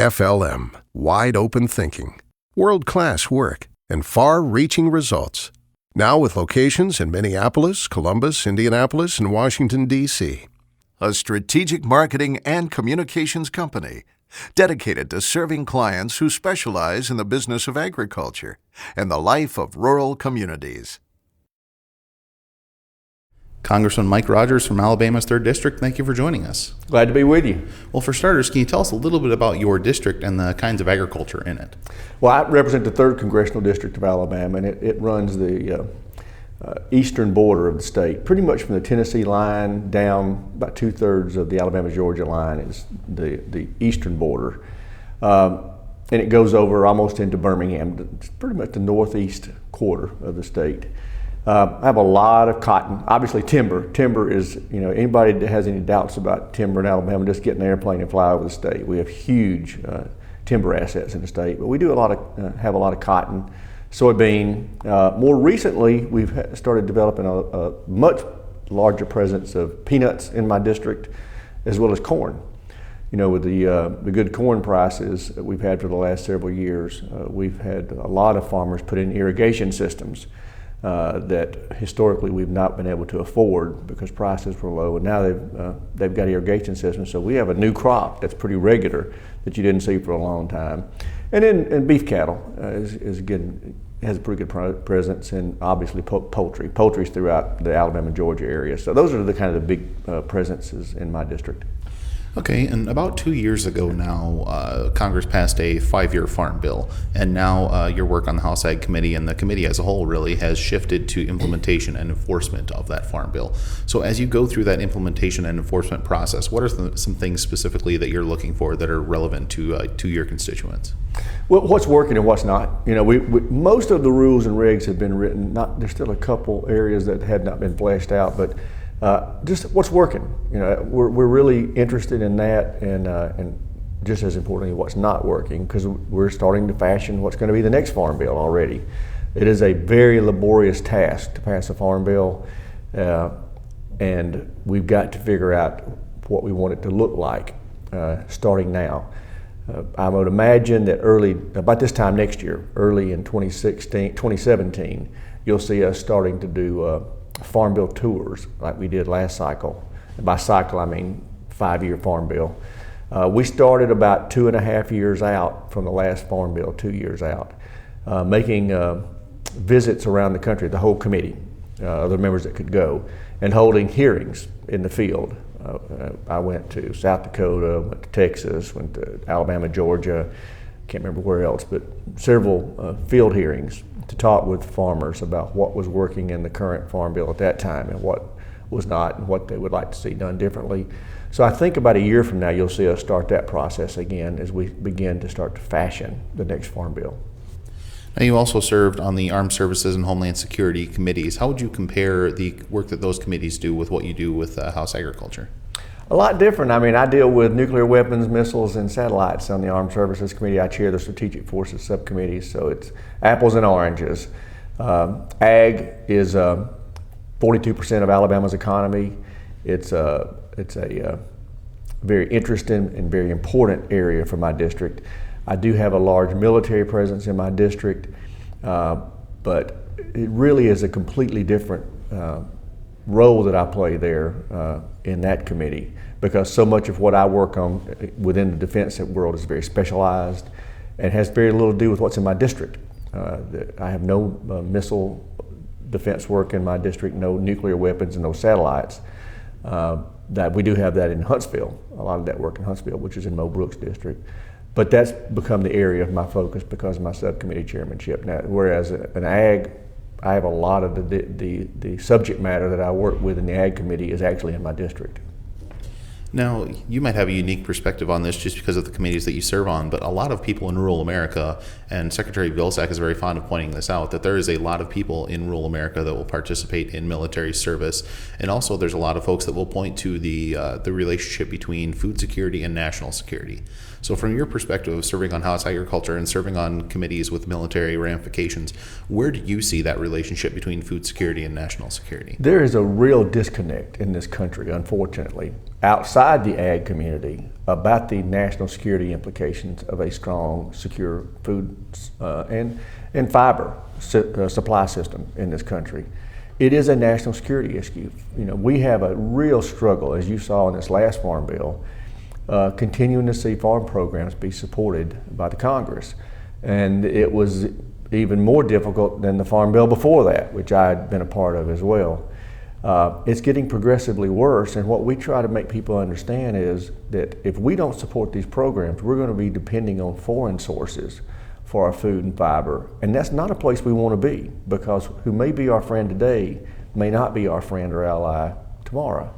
FLM, wide open thinking, world-class work, and far-reaching results. Now with locations in Minneapolis, Columbus, Indianapolis, and Washington, D.C. A strategic marketing and communications company dedicated to serving clients who specialize in the business of agriculture and the life of rural communities. Congressman Mike Rogers from Alabama's 3rd District, thank you for joining us. Glad to be with you. Well, for starters, can you tell us a little bit about your district and the kinds of agriculture in it? Well, I represent the 3rd Congressional District of Alabama, and it runs the eastern border of the state. Pretty much from the Tennessee line down about 2/3 of the Alabama-Georgia line is the eastern border. And it goes over almost into Birmingham. It's pretty much the northeast quarter of the state. I have a lot of cotton, obviously timber. Timber is, anybody that has any doubts about timber in Alabama, just get an airplane and fly over the state. We have huge timber assets in the state, but we do have a lot of cotton, soybean. More recently, we've started developing a much larger presence of peanuts in my district, as well as corn. With the good corn prices that we've had for the last several years, we've had a lot of farmers put in irrigation systems that historically we've not been able to afford because prices were low, and now they've got irrigation systems. So we have a new crop that's pretty regular that you didn't see for a long time. And then beef cattle is again has a pretty good presence, and obviously poultry. Poultry's throughout the Alabama-Georgia area. So those are the kind of the big presences in my district. Okay, and about 2 years ago now, Congress passed a 5-year farm bill, and now your work on the House Ag Committee and the committee as a whole really has shifted to implementation and enforcement of that farm bill. So as you go through that implementation and enforcement process, what are some things specifically that you're looking for that are relevant to your constituents? Well, what's working and what's not. We most of the rules and regs have been written. There's still a couple areas that have not been fleshed out, but just what's working. We're really interested in that, and just as importantly, what's not working, because we're starting to fashion what's going to be the next farm bill already. It is a very laborious task to pass a farm bill, and we've got to figure out what we want it to look like starting now. I would imagine that about this time next year, early in 2017, you'll see us starting to do farm bill tours like we did last cycle. And by cycle, I mean 5-year farm bill. We started about 2.5 years out from the last farm bill, 2 years out, making visits around the country, the whole committee, other members that could go, and holding hearings in the field. I went to South Dakota, went to Texas, went to Alabama, Georgia, can't remember where else, but several field hearings to talk with farmers about what was working in the current farm bill at that time and what was not, and what they would like to see done differently. So I think about a year from now you'll see us start that process again as we begin to start to fashion the next farm bill. Now, you also served on the Armed Services and Homeland Security committees. How would you compare the work that those committees do with what you do with House Agriculture? A lot different. I deal with nuclear weapons, missiles, and satellites on the Armed Services Committee. I chair the Strategic Forces Subcommittee, so it's apples and oranges. Ag is 42% of Alabama's economy. It's a very interesting and very important area for my district. I do have a large military presence in my district, but it really is a completely different role that I play there in that committee, because so much of what I work on within the defense world is very specialized and has very little to do with what's in my district. I have no missile defense work in my district, no nuclear weapons, and no satellites. That we do have that in Huntsville, a lot of that work in Huntsville, which is in Mo Brooks' district. But that's become the area of my focus because of my subcommittee chairmanship now. Whereas in ag, I have a lot of the subject matter that I work with in the ag committee is actually in my district. Now, you might have a unique perspective on this just because of the committees that you serve on, but a lot of people in rural America, and Secretary Vilsack is very fond of pointing this out, that there is a lot of people in rural America that will participate in military service. And also there's a lot of folks that will point to the relationship between food security and national security. So from your perspective of serving on House Agriculture and serving on committees with military ramifications, where do you see that relationship between food security and national security? There is a real disconnect in this country, unfortunately, outside the ag community about the national security implications of a strong, secure food and fiber supply system in this country. It is a national security issue. We have a real struggle, as you saw in this last Farm Bill, continuing to see farm programs be supported by the Congress. And it was even more difficult than the Farm Bill before that, which I had been a part of as well. It's getting progressively worse, and what we try to make people understand is that if we don't support these programs, we're going to be depending on foreign sources for our food and fiber, and that's not a place we want to be, because who may be our friend today may not be our friend or ally tomorrow.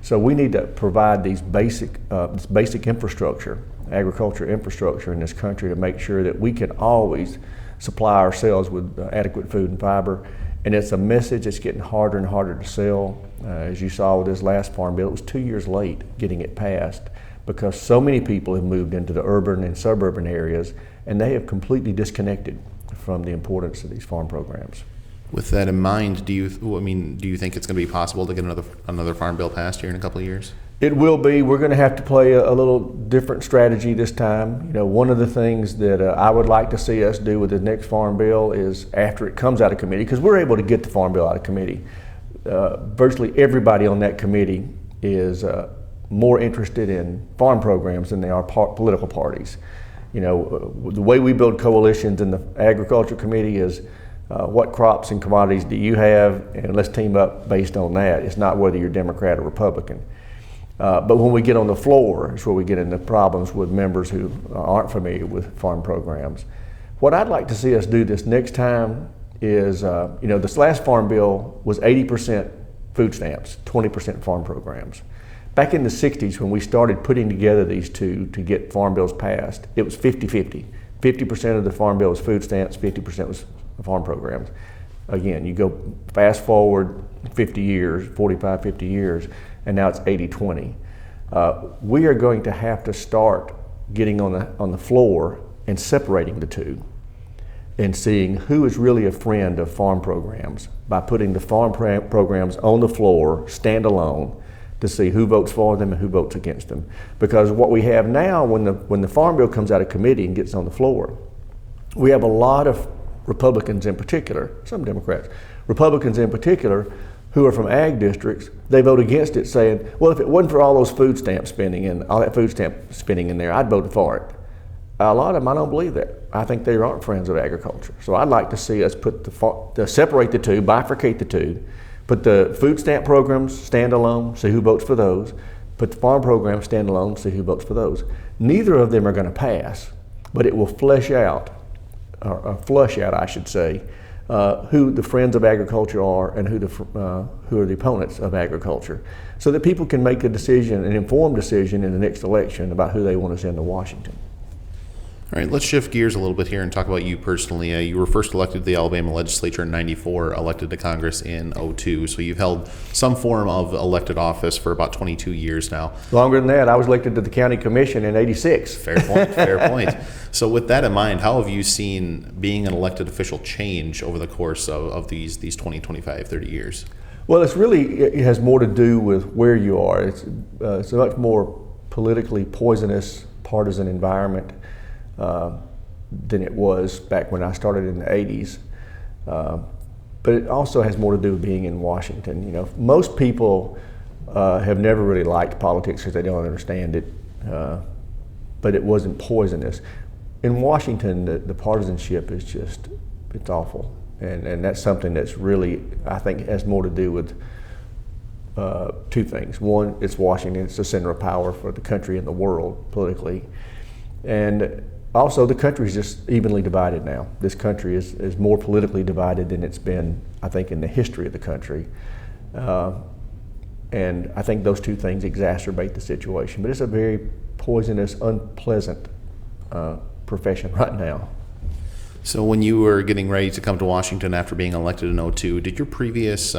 So we need to provide these basic infrastructure, agriculture infrastructure in this country, to make sure that we can always supply ourselves with adequate food and fiber. And it's a message that's getting harder and harder to sell. As you saw with this last Farm Bill, it was 2 years late getting it passed because so many people have moved into the urban and suburban areas, and they have completely disconnected from the importance of these farm programs. With that in mind, do you think it's going to be possible to get another Farm Bill passed here in a couple of years? It will be. We're going to have to play a little different strategy this time. One of the things that I would like to see us do with the next Farm Bill is, after it comes out of committee, because we're able to get the Farm Bill out of committee, virtually everybody on that committee is more interested in farm programs than they are political parties. The way we build coalitions in the Agriculture Committee is what crops and commodities do you have, and let's team up based on that. It's not whether you're Democrat or Republican. But when we get on the floor, it's where we get into problems with members who aren't familiar with farm programs. What I'd like to see us do this next time is, this last Farm Bill was 80% food stamps, 20% farm programs. Back in the 60s, when we started putting together these two to get farm bills passed, it was 50-50. 50% of the farm bill was food stamps, 50% was farm programs. Again, you go fast forward 50 years, 45, 50 years, and now it's 80-20. We are going to have to start getting on the floor and separating the two and seeing who is really a friend of farm programs by putting the farm programs on the floor, standalone, to see who votes for them and who votes against them. Because what we have now, when the Farm Bill comes out of committee and gets on the floor, we have a lot of Republicans in particular, some Democrats, Republicans in particular, who are from ag districts. They vote against it, saying, well, if it wasn't for all those food stamp spending and all that food stamp spending in there, I'd vote for it. A lot of them, I don't believe that. I think they aren't friends of agriculture. So I'd like to see us separate the two, bifurcate the two, put the food stamp programs standalone, see who votes for those, put the farm programs standalone, see who votes for those. Neither of them are going to pass, but it will flush out, I should say, who the friends of agriculture are and who are the opponents of agriculture, so that people can make a decision, an informed decision in the next election about who they want to send to Washington. All right, let's shift gears a little bit here and talk about you personally. You were first elected to the Alabama legislature in '94, elected to Congress in '02, so you've held some form of elected office for about 22 years now. Longer than that. I was elected to the county commission in '86. Fair point, fair point. So with that in mind, how have you seen being an elected official change over the course of these 20, 25, 30 years? Well, it has more to do with where you are. It's a much more politically poisonous, partisan environment than it was back when I started in the 80s. But it also has more to do with being in Washington. Most people have never really liked politics because they don't understand it, but it wasn't poisonous. In Washington, the partisanship is it's awful. And that's something that's really, I think, has more to do with two things. One, it's Washington, it's the center of power for the country and the world politically. And also, the country is just evenly divided now. This country is more politically divided than it's been, I think, in the history of the country. And I think those two things exacerbate the situation. But it's a very poisonous, unpleasant profession right now. So when you were getting ready to come to Washington after being elected in '02, did your previous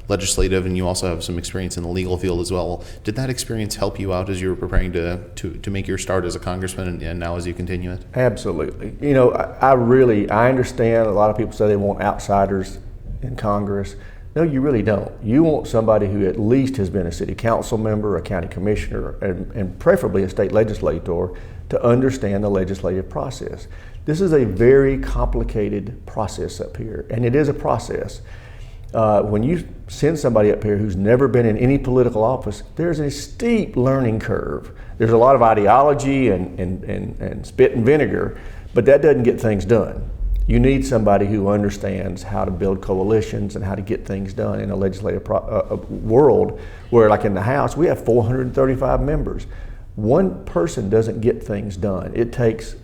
legislative, and you also have some experience in the legal field as well, did that experience help you out as you were preparing to make your start as a congressman and now as you continue it? Absolutely. You know, I understand a lot of people say they want outsiders in Congress. No, you really don't. You want somebody who at least has been a city council member, a county commissioner, and preferably a state legislator to understand the legislative process. This is a very complicated process up here, and it is a process. When you send somebody up here who's never been in any political office, there's a steep learning curve. There's a lot of ideology and spit and vinegar, but that doesn't get things done. You need somebody who understands how to build coalitions and how to get things done in a legislative world where, like in the House, we have 435 members. One person doesn't get things done. It takes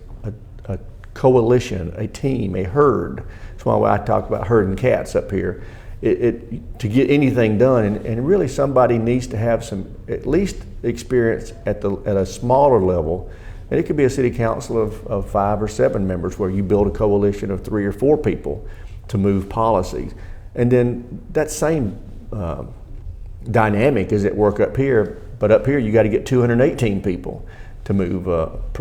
a coalition, a team, a herd. That's why I talk about herding cats up here. To get anything done, and really somebody needs to have some at least experience at a smaller level. And it could be a city council of 5 or 7 members where you build a coalition of 3 or 4 people to move policies. And then that same dynamic is at work up here, but up here you got to get 218 people to move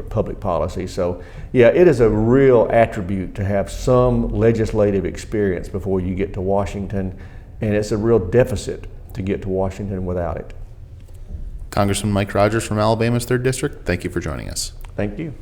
public policy. So yeah, it is a real attribute to have some legislative experience before you get to Washington, and it's a real deficit to get to Washington without it. Congressman Mike Rogers from Alabama's 3rd District, thank you for joining us. Thank you.